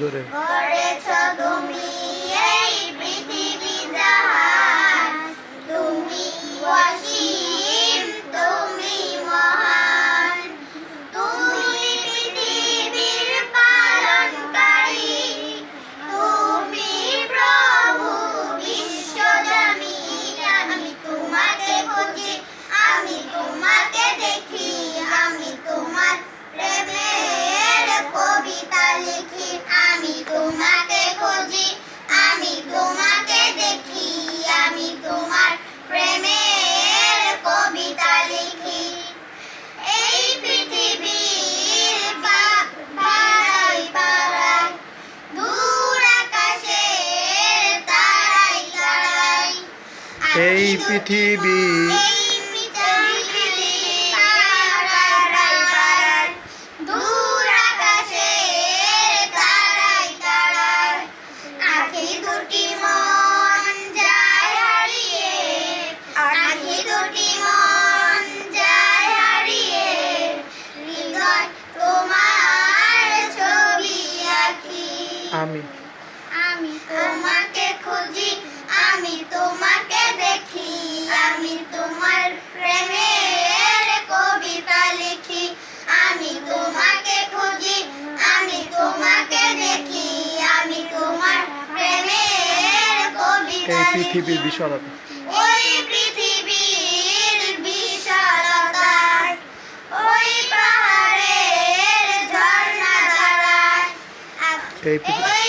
জোরে করেছো তুমি এই পৃথিবী জাহান, তুমি অসীম, তুমি মহান, তুমি পৃথিবীর পালনকারী, তুমি প্রভু বিশ্বজনীন। আমি তোমাকে খুঁজি, আমি তোমাকে দেখি, আমি তোমার প্রেমের কবিতা লিখি। আমি তোমাকে খুঁজি, আমি তোমাকে দেখি, আমি তোমার প্রেমের কবিতা লিখি। এই পৃথিবীর পাড়ায় পাড়ায়, দূর আকাশের তারায় তারায়, এই পৃথিবী দূর আকাশের তারায় তারায়, আখি দুটি মন যায় হারিয়ে, আখি দুটি মন যায় হারিয়ে, হৃদয় তোমার ছবি আঁকি। আমি আমি তোমাকে খুঁজি, আমি তোমাকে দেখি, আমি তোমার প্রেমের কবিতা লিখি। আমি তোমাকে খুঁজি, আমি তোমাকে দেখি, আমি তোমার প্রেমের কবিতা এই লিখি। পৃথিবীর বিশালতা, ওই পৃথিবীর বিশালতায়, ওই পাহাড়ের ঝর্ণা ধারায়, এই পৃথিবী